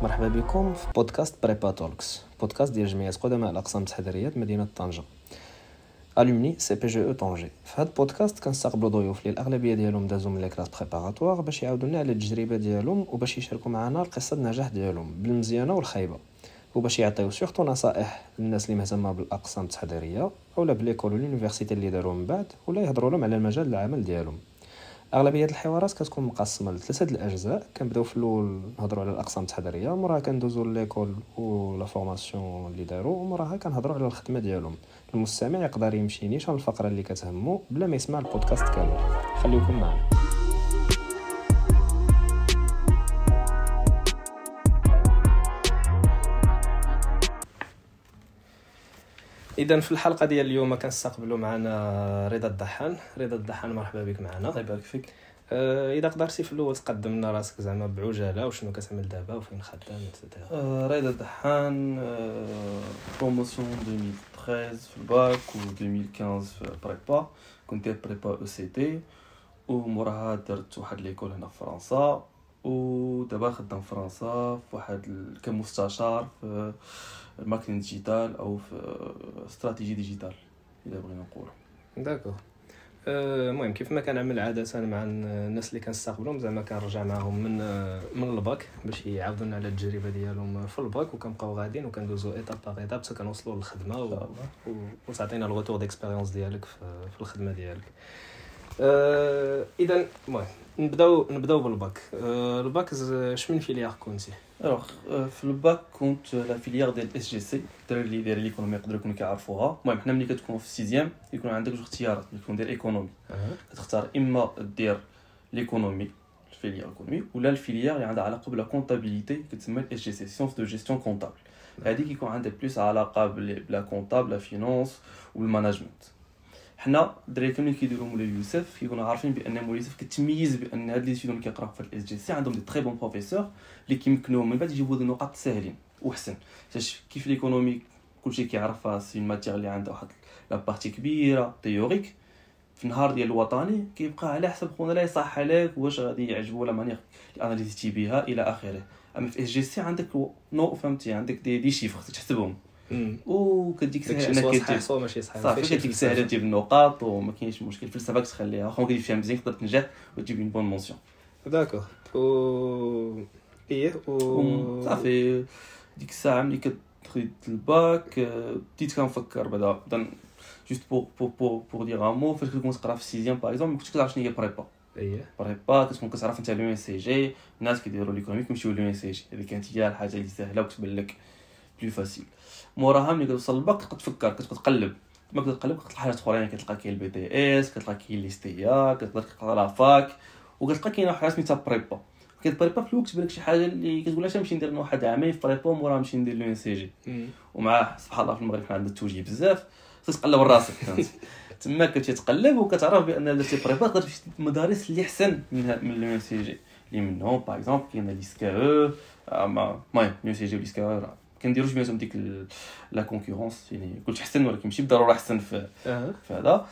مرحبا بكم في بودكاست بريبا تولكس، بودكاست ديال جمعية قدماء الأقسام التحضيرية مدينة طنجة الومني سي بي جي او طنجة. في هذا البودكاست كنستقبلوا ضيوف اللي الاغلبيه ديالهم دازوا من لي كلاس بريباراتوار باش يعاودوا لنا على التجربه ديالهم وباش يشاركوا معنا القصه النجاح ديالهم بالمزيانه والخايبه، وباش يعطيو سورتو نصائح للناس اللي مهتمه بالاقسام التحضيريه اولا بليكول واليونيفرسيتي اللي داروا من بعد، ولا يهضروا لهم على المجال العمل ديالهم. اغلبيه الحوارات كتكون مقسمه لثلاثه الاجزاء. كنبداو في الاول نهضروا على الاقسام التحضيريه، موراها كندوزوا ليكول ولا فورماسيون اللي داروا، وموراها كنهضروا على الخدمه ديالهم. المستمع يقدر يمشي نيشان الفقره اللي كتهمو بلا ما يسمع البودكاست كامل. خليكم معنا. اذا في الحلقه ديال اليوم كنستقبلوا معنا رضا الضحان. رضا الضحان، مرحبا بك معنا. الله يبارك فيك. اذا قدرتي في الاول تقدم لنا راسك زعما بعجاله، وشنو كتعمل دابا وفين خدام رضا الضحان، بروموسيون 2013 في الباك و 2015 في بريبا. كنت داير بريبا او سي تي، وموراها درت واحد ليكول هنا في فرنسا، ودابا خدام في فرنسا في واحد كمستشار في الماركتينغ ديجيتال او في استراتيجي ديجيتال الا بغينا نقولوا. داكو. المهم كيف ما كنعمل عاده مع الناس اللي كنستقبلهم، زعما كنرجع معهم من الباك باش يعاودوا لنا على التجربه ديالهم في الباك، وكنبقاو غاديين وكندوزو ايطاب باغ ايطاب حتى كنوصلوا للخدمه وتعطينا الغوتور ديكسبيريونس ديالك في الخدمه ديالك. اذا المهم نبداو بالباك. الباك شمن فيليار كنتي؟ الوغ في الباك كنت لا فيليير ديال اس جي سي، الدراري اللي داير ليكونومي يقدروا يكونوا كيعرفوها. المهم حنا ملي كتكون في السيزيام يكون عندك جوج اختيارات، يكون دير ايكونومي كتختار اما دير ليكونومي الفيليير ايكونومي، ولا الفيليير اللي عندها علاقه بلا كونطابيليتي كتسمى اس جي سي سيونس دو جيستيون كونطابل. هذه كيكون عندها بلوس علاقه بلا كونطابل لا فينانس والماناجمنت. حنا الدراري كاملين كيديروا مولاي يوسف كيكونوا عارفين بان مولاي يوسف كتميز بان هاد لي ستودنت اللي كيقراو في الاس جي سي عندهم دي تري بون بروفيسور اللي كيمكنوهم من بعد يجيبوا دي نقاط ساهلين وحسن. حيت كيف ليكونومي كلشي كيعرفها، سي ماتير اللي عندها واحد لا بارتي كبيره تيوريك. في النهار ديال الوطني كيبقى على حسب خونا لا يصح عليك واش غادي يعجبو لا مانيير اناليزيتي بها الى اخره. اما في اس جي سي عندك نو فهمتي، عندك دي شيفر تحسبهم وكديك سهله انك صح ماشي صحيح، صافي كديك سهله تجيب النقاط وما كاينش مشكل. فلسفه تخليها واخا كدير فيها مزيان تقدر تنجح وتجيب اون بون مونسيون. داكور. صافي ديك الساعه ملي كتخرج الباك بديت كنفكر بعدا جوست بور دير ان مو. فاش كنت تقرا في السيزيام باغ اكزومبل ما كنتش كتعرف شنو هي بريبا. بريبا كتكون كتعرف انت لو ان سي جي، الناس كيديروا ليكونومي كيمشيو لو ان سي جي، هذه كانت هي الحاجه اللي سهله وكتبان لك بلو فاسيل. موراها ملي كتوصل للباك كتفكر كتقلب ما كتقلب كتلقى حاجات اخرين، كتلقى كاين البي تي اس، كتلقى كاين ليستيا، كتقدر تقرا لا فاك، وكتلقى كاين حاجه سميتها بريبا. كاين بريبا في الوقت بالك شي حاجه اللي كتقول لها نمشي ندير واحد عامين في بريبا ومورا نمشي ندير لو ان سي جي. ومع سبحان الله في المغرب حنا عندنا التوجيه بزاف، تقلب راسك فهمت تما كتقلب وكتعرف بان درتي بريبا تقدر تمشي المدارس اللي احسن من لو ان سي جي اللي منهم باغ اكزومبل كاين ليسكا المهم لو ان سي جي وليسكا كنديروش بيناتهم ديك لا كونكورونس، يعني كلشي احسن ولكن ماشي بالضروره احسن في هذا.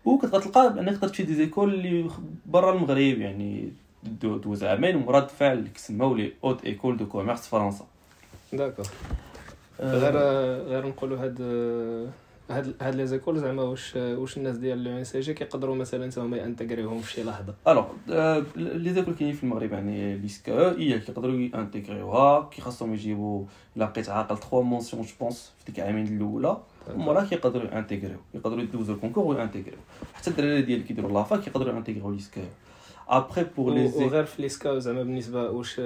وكتبقى تلقى بانك تقدر تمشي دي زيكول اللي برا المغرب، يعني دوز عامين ومراد فعل اللي كيسموا لي اوت ايكول دو كوميرس فرنسا. داكور. غير نقولوا هاد لي زيكول زعما واش الناس ديال لو ان سي جي كيقدروا مثلا حتى يانتيغريوهم في شي لحظه؟ الوغ لي زيكول كاينين في المغرب، يعني ليسكا هي كيقدروا يانتيغريوها، كيخاصهم يجيبوا الا بقيت عاقل 3 مونسيون جو بونس في ديك العامين الاولى، ومورا كيقدروا يانتيغريو، يقدروا يدوزوا الكونكور ويانتيغريو. حتى الدراري ديال كيديروا لافاك كيقدروا يانتيغريو ليسكا. ابري بور لي وغير في ليسكا زعما بالنسبه واش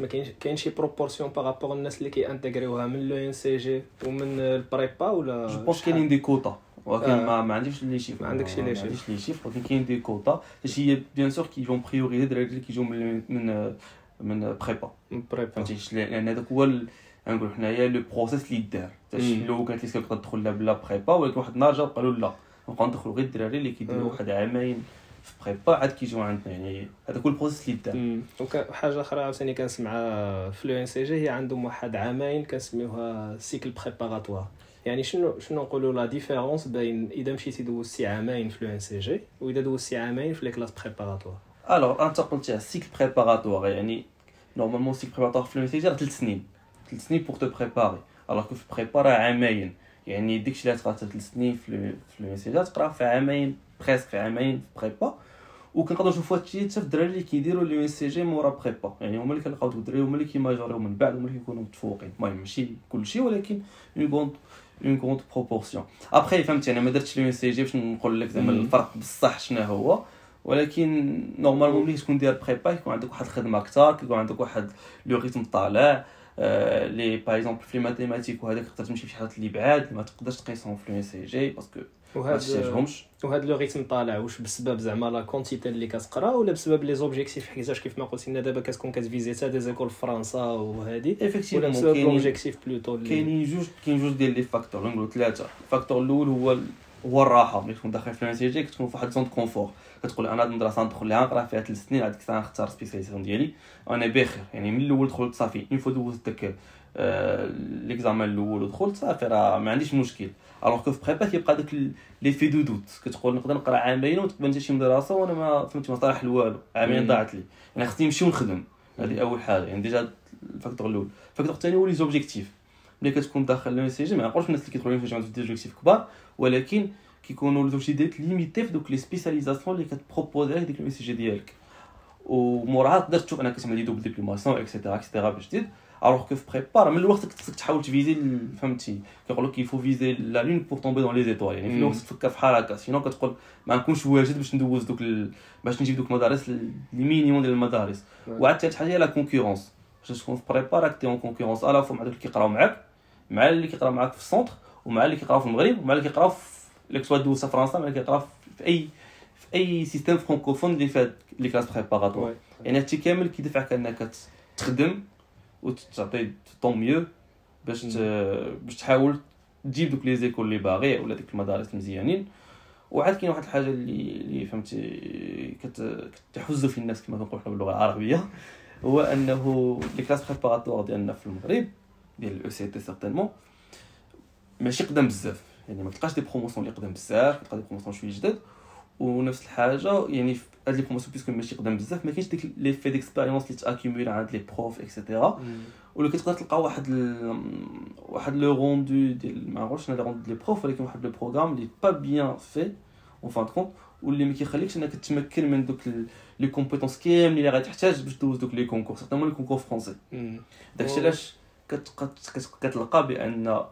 ما كاين شي بروبورسيون بارابور الناس اللي كيانتيغريوها من لو ان سي جي ومن البريبا، ولا جو بونس كاينين دي كوطا، ولكن ما عنديش لي شيف، ما عندكش لي شيف، ولكن كاين دي كوطا باش هي بيان سور كي فون بريوريزي الدراري اللي كيجيو من بريبا فهمتي، لان هذاك هو نقول حنايا لو بروسيس اللي دار لو كانت ليسكا تقدر تدخل لا بلا بريبا، ولكن واحد النهار جاو قالوا لا نبقاو ندخلوا غير الدراري اللي كيديروا واحد عامين في بريبا عاد كيجيو عندنا، يعني هذاك هو البروسيس اللي دار. وحاجه اخرى عاوتاني كنسمعها في لو ان سي جي هي عندهم واحد عامين كنسميوها سيكل بريباراتوار. يعني شنو نقولوا لا ديفيرونس بين اذا مشيتي دوزتي عامين في لو ان سي جي واذا دوزتي عامين في لي كلاس بريباراتوار؟ الوغ انت قلتي سيكل بريباراتوار، يعني نورمالمون سيك بريباراتوار في اليونيفرسيتي راه 3 سنين بور تو بريباري الوغ كو في بريبا راه عامين يعني داكشي اللي تقرا 3 سنين في اليونيفرسيتي تقرا في عامين بريسك في عامين في بريبا وكنقدروا نشوفوا هادشي حتى في الدراري اللي كيديروا اليونيفرسيتي جي مورا بريبا يعني هما اللي كنلقاو الدراري هما اللي كيماجوريو من بعد هما اللي كيكونوا متفوقين المهم ماشي كلشي ولكن اون كونط بروبورسيون ابري فهمتي انا ما درتش اليونيفرسيتي جي باش نقول لك زعما الفرق بصح شنو هو ولكن نورمالمون ملي تكون داير بريبا يكون عندك واحد الخدمه اكثر كيكون عندك واحد لو ريتم طالع لي باغ اكزومبل في الماتيماتيك وهذاك تقدر تمشي في شي حاجات اللي بعاد ما تقدرش تقيسهم في اليونيفرسيتي جي باسكو وهاد لو ريتم طالع واش بسبب زعما لا كونتيتي اللي كتقرا ولا بسبب لي زوبجيكتيف حيتاش كيف ما قلت لنا دابا كتكون كتفيزي حتى دي زيكول في فرنسا وهادي ولا بسبب لوبجيكتيف بلوتو كاينين جوج ديال لي فاكتور نقولوا ثلاثه الفاكتور الاول هو الراحه ملي تكون داخل في اليونيفرسيتي كتكون في واحد زون كونفور كتقول انا هاد المدرسه ندخل ليها نقرا فيها 3 سنين هذيك الساعه نختار سبيسياليزاسيون ديالي انا بخير يعني من الاول دخلت صافي اون فو دوزت داك ليكزامان الاول ودخلت صافي راه ما عنديش مشكل الوغ كو في بريبا كيبقى داك لي في دو دوت كتقول نقدر نقرا عامين وتقبل نتا شي مدرسه وانا ما فهمتي ما طرح والو عامين ضاعت لي يعني خصني نمشي ونخدم هذه اول حاجه يعني ديجا الفاكتور الاول الفاكتور الثاني هو لي زوبجيكتيف ملي كتكون داخل اليونيفرسيتي ما نقولش الناس اللي كيدخلوا اليونيفرسيتي عندهم دي زوبجيكتيف كبار ولكن كيكونوا لي ديت ليميتي في دوك لي سبيسياليزاسيون اللي كتبروبوزي لك ديك اليونيفرسيتي ديالك ومورها تقدر تشوف انك كتعمل دوبل ديبلوماسيون اكسيتيرا باش تزيد الوغ كو في بريبار من الوقت خصك تحاول تفيزي فهمتي كيقول لك يفو فيزي لا لون بور تومبي دون لي زيتوال يعني في الوقت تفكر في حال هكا سينو كتقول ما نكونش واجد باش ندوز دوك باش نجيب دوك المدارس لي مينيموم ديال المدارس وعاد ثالث حاجه هي لا كونكورونس باش تكون في بريبار راك تي اون كونكورونس الا فوا مع دوك اللي كيقراو معاك مع اللي كيقراو معاك في السونتر ومع اللي كيقراو في المغرب ومع اللي كيقراو في ليك سوا دوزا فرنسا مع اللي كيقراو في اي سيستيم فرانكوفون اللي فيه لي كلاس بريباراتوار يعني هادشي كامل كيدفعك انك تخدم وتعطي طون ميو باش تحاول تجيب دوك لي زيكول اللي باغي ولا ديك المدارس مزيانين وعاد كاين واحد الحاجه اللي فهمتي كتحز في الناس كما كنقولوا باللغه العربيه هو انه لي كلاس بريباراتوار ديالنا في المغرب ديال الاو سي تي سيرتينمون ماشي قدام بزاف يعني ما تلقاش دي بروموسيون اللي قدام بزاف تلقى دي بروموسيون شويه جداد ونفس الحاجه يعني هاد لي بروموسيون بيسكو ماشي قدام بزاف ما كاينش ديك لي في ديكسبيريونس اللي تاكيمول عند لي بروف اكسيتيرا ولا كتقدر تلقى واحد لو روندو ديال ما نعرفش انا لي روندو ديال لي بروف ولكن واحد لو بروغرام اللي با بيان في اون فان كونط واللي ما كيخليكش انك تتمكن من دوك لي كومبيتونس كاملين اللي غادي تحتاج باش دوز دوك لي كونكور سيرتامون لي كونكور فرونسي داكشي علاش كتلقى بان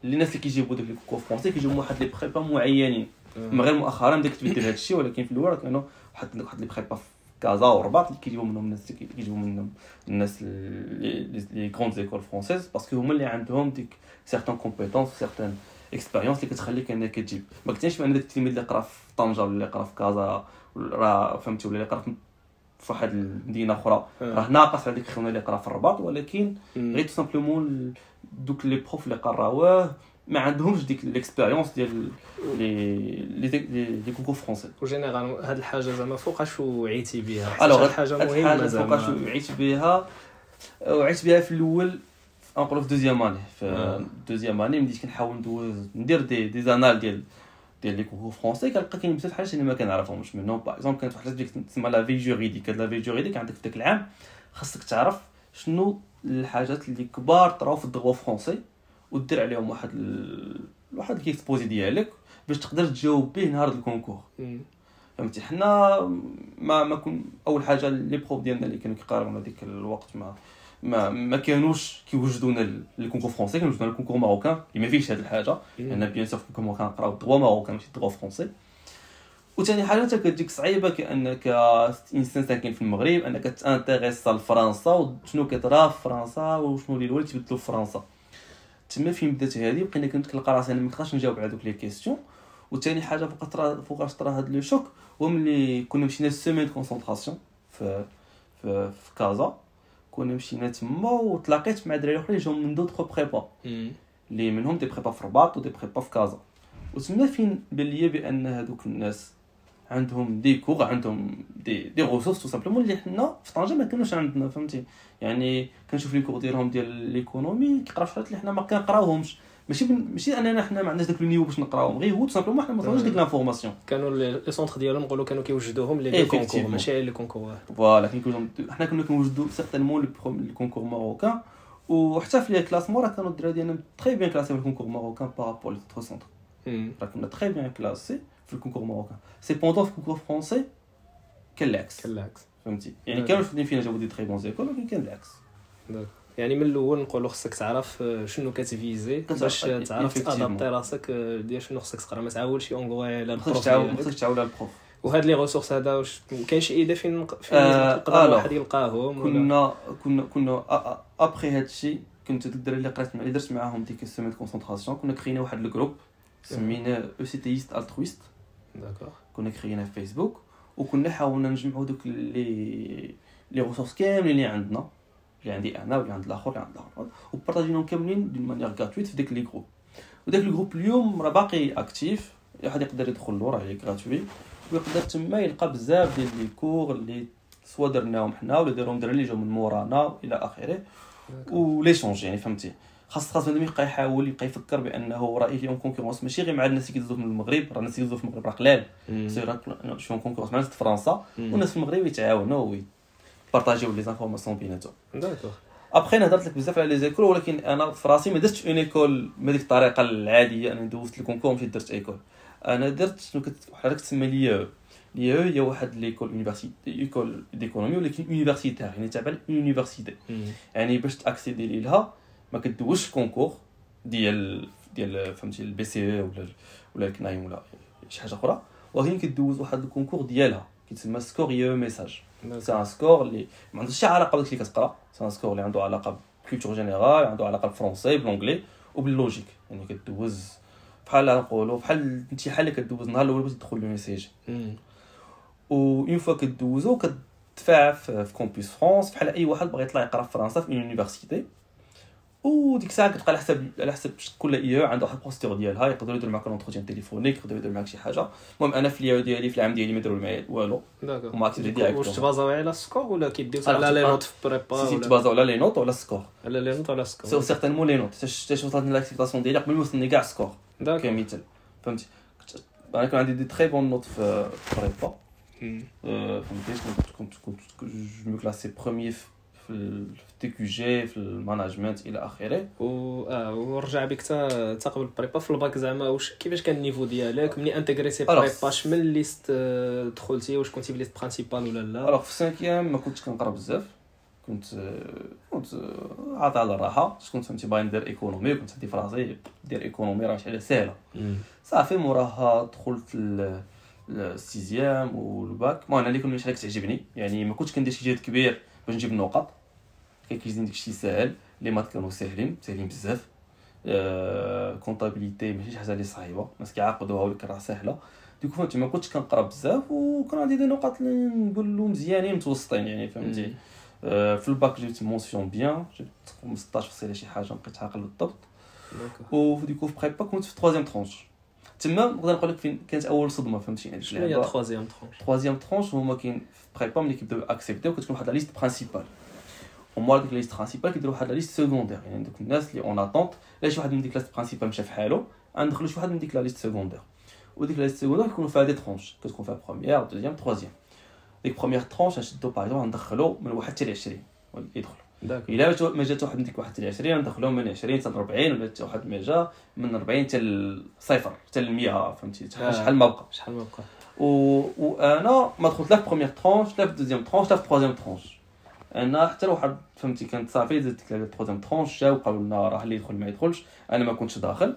الناس اللي كيجيبوا دوك لي كونكور فرونسي كيجيبوا واحد لي بريبا معينين من غير مؤخرا بدات تبدل هذا الشيء ولكن في الاول كانوا واحد لي بريبا في كازا ورباط اللي كيجيبوا منهم الناس كيجيبوا منهم الناس لي كروند زيكول فرونسيز باسكو هما اللي عندهم ديك سيغتان كومبيتونس سيغتان اكسبيريونس اللي كتخليك انك تجيب ما كنتيش بان داك التلميذ اللي قرا في طنجه ولا اللي قرا في كازا راه فهمتي ولا اللي قرا في واحد المدينه اخرى راه ناقص على ديك الخونه اللي قرا في الرباط ولكن غير تو سامبلومون دوك لي بروف اللي قراوه ما عندهمش ديك ليكسبيريونس ديال لي كونكور فرونسي وجينيرال هاد الحاجه زعما فوقاش وعيتي بها حاجه مهمه زعما فوقاش وعيت بها في الاول نقولوا في دوزيام اني في دوزيام اني بديت كنحاول ندير دي زانال ديال لي كونكور فرونسي كنلقى كاين بزاف حاجات اللي ما كنعرفهمش منهم باغ اكزومبل كانت واحد ديك تسمى لا في جوريديك هاد لا في جوريديك عندك في داك العام خاصك تعرف شنو الحاجات اللي كبار طراو في الدغوا فرونسي ودير عليهم واحد الكيكسبوزي ديالك باش تقدر تجاوب به نهار الكونكور فهمتي حنا ما كون اول حاجه لي بروف ديالنا اللي كانوا كيقراونا ديك الوقت ما كانوش كيوجدونا الكونكور فرونسي كانوا يوجدونا الكونكور ماروكان اللي ما فيهش هذه الحاجه لان بيان سور الكونكور ماروكان نقراو الدغوا ماروكان ماشي الدغوا فرونسي وثاني حاجه حتى كتجيك صعيبه كانك انسان ساكن في المغرب انك تانتيريسا لفرنسا وشنو كيطرا في فرنسا وشنو اللي الوالد تبدلو في فرنسا تما فين بدات هذه بقينا كنلقى راسي انا ما نقدرش نجاوب على دوك لي كيسيون وثاني حاجه فوقاش طرا هذا لو شوك هو ملي كنا مشينا سيمين كونسونطراسيون في كازا كنا مشينا تما وتلاقيت مع دراري اخرين جاو من دوطخ بريبا اللي منهم دي بريبا في الرباط ودي بريبا في كازا وتما فين بان ليا بان هذوك الناس عندهم دي كور عندهم دي ريسورس تو سامبلومون اللي حنا في طنجه ما كانوش عندنا فهمتي يعني كنشوف لي كور ديالهم ديال ليكونومي كيقراو شي حاجات اللي حنا ما كنقراوهمش ماشي اننا حنا ما عندناش داك النيو باش نقراوهم، غير هو سامبلومون حنا ما عندناش ديك لانفورماسيون. كانوا لي سونتر ديالهم نقولوا كانوا كيوجدوهم لي كونكور ماشي لي كونكور. فوالا حنا كنا كنوجدوا سيغتينمون لي كونكور ماروكان، وحتى في لي كلاسمون راه كانوا الدراري ديالنا تري بيان كلاسي في الكونكور ماروكان بارابول لي اوتر سونتر. راه كنا تري بيان كلاسي في الكونكور ماروكان. سي بوندون في الكونكور فرونسي كان العكس فهمتي، يعني كانوا شادين فينا جابوا دي تري بون زيكول، ولكن كان العكس. يعني من الاول نقولوا خصك تعرف شنو كتفيزي باش تعرف تادابتي راسك ديال شنو خصك تقرا، ما تعاولش اونغوي على البروف، خصك تعاول على البروف. وهاد لي ريسورس هذا واش كاين شي ايده فين يقدر واحد يلقاهم؟ كنا ابري هادشي كنت الدراري اللي قرات اللي درت معاهم ديك السيمين كونسونطراسيون، كنا كرينا واحد الجروب سميناه او سي تيست الترويست. داكور. كنا كرينا في فيسبوك، وكنا حاولنا نجمعوا دوك لي ريسورس كاملين اللي عندنا، اللي عندي انا واللي عند الاخر اللي عند الاخر، وبارطاجيناهم كاملين دون مانيير غراتويت في داك لي جروب. وداك الجروب اليوم راه باقي اكتيف، واحد يقدر يدخل له، راه غراتوي، ويقدر تما يلقى بزاف ديال لي كور اللي سوا درناهم حنا ولا داروهم دراري اللي جاو من مورانا الى اخره، ولي شونج يعني فهمتي. خاص بنادم يبقى يحاول يبقى يفكر بانه راه اليوم كونكورونس ماشي غير مع الناس اللي كيدوزو من المغرب، راه الناس اللي كيدوزو في المغرب راه قلال، سي راه شوف كونكورونس مع الناس في فرنسا، والناس في المغرب يتعاونوا ويبارطاجيو لي زانفورماسيون بيناتهم. داكور. ابخي انا هضرت لك بزاف على لي زيكول، ولكن انا في راسي ما درتش اون ايكول بهذيك الطريقه العاديه، انا دوزت الكونكور ماشي درت ايكول. انا درت شنو حضرتك تسمى لي هي واحد ليكول يونيفرسيتي، ايكول ديكونومي، ولكن يونيفرسيتير يعني تابع لليونيفرسيتي. يعني باش تاكسيدي ليها ما كدوزش الكونكور ديال فهمتي البي سي ولا الكنايم ولا شي حاجه اخرى، ولكن كدوز واحد الكونكور ديالها كيتسمى سكور يو ميساج. سي ان سكور اللي ما عندوش شي علاقه بداك اللي كتقرا، سي ان سكور اللي عنده علاقه بالكولتور جينيرال، عنده علاقه بالفرنسي بالانجلي وباللوجيك. يعني كدوز بحال نقولوا بحال الامتحان اللي كدوز نهار الاول باش تدخل للميساج. و اون فوا كدوزو كتدفع في كومبوس فرانس بحال اي واحد بغى يطلع يقرا في فرنسا في يونيفرسيتي. وديك الساعه كتبقى على حسب كل اي عنده واحد البوستور ديالها، يقدروا يديروا معاك اونتروتيان تليفونيك، يقدروا يديروا معاك شي حاجه. المهم انا في اليو ديالي في العام ديالي ما داروا معايا والو. داكور. وما كنت ديريكت. واش تبازاو على السكور ولا كيديو على لي نوت في بريبا؟ سي تبازاو على لي نوت ولا السكور؟ على لي نوت ولا السكور. سي سيغتينمون لي نوت. حتى وصلت لاكتيفاسيون ديالي قبل ما يوصلني كاع السكور كمثال فهمتي. انا كان عندي دي تري بون نوت في بريبا. فهمتي كنت جو مو كلاسي بروميير في التي كيو جي في الماناجمنت الى اخره. ورجع بك حتى قبل البريبا في الباك زعما واش كيفاش كان النيفو ديالك ملي انتغريتي بريبا؟ شمن ليست دخلتي؟ واش كنتي في ليست برينسيبال ولا لا؟ الوغ في سانكيام ما كنتش كنقرا بزاف، كنت عاطي على الراحه، كنت فهمتي باغي ندير ايكونومي، وكنت عندي في راسي دير ايكونومي راه شي حاجه سهله. صافي موراها دخلت السيزيام والباك. انا اللي كنت شي كتعجبني، يعني ما كنتش كندير شي جهد كبير باش نجيب النقط، كيجيني داكشي ساهل. لي مات كانوا ساهلين بزاف. كونطابيليتي ماشي شي حاجه اللي صعيبه، الناس كيعقدوها ولكن راه ساهله. ديك فهمتي ما كنتش كنقرا بزاف، وكان عندي دي نقاط اللي نقولوا مزيانين متوسطين يعني فهمتي. في الباك جبت مونسيون بيان، جبت 15 شي حاجه مابقيتش عاقل بالضبط. وديكو في بريبا كنت في 3 ترونش. تما نقدر نقول لك فين كانت اول صدمه فهمتي. يعني شنو هي 3 ترونش هما كاين في بريبا ملي كيبداو اكسبتيو كتكون واحد لا ليست برينسيبال، وموا ديك ليست برينسيبال كيديروا واحد لا ليست سيكوندير. يعني دوك الناس اللي اون اتونت لا شي واحد من ديك ليست برينسيبال مشى فحالو غندخلوا شي واحد من ديك لا ليست سيكوندير. وديك لا ليست سيكوندير كيكونوا فيها دي ترونش، كتكون فيها بروميير دوزيام تروازيام. ديك بروميير ترونش نشدو باغ اكزومبل ندخلوا من 1 حتى ل 20 يدخلوا. الا ما جات واحد من ديك 1 حتى ل 20 ندخلوهم من 20 حتى ل 40، ولا حتى واحد ما جا من 40 حتى ل 0 حتى ل 100 فهمتي. شحال ما بقى وانا ما دخلت لا في بروميير ترونش لا في دوزيام ترونش لا في تروازيام ترونش. انا حتى لواحد فهمتي كانت صافي زدت ديك التروازيام ترونش جاو قالوا لنا راه اللي يدخل ما يدخلش. انا ما كنتش داخل،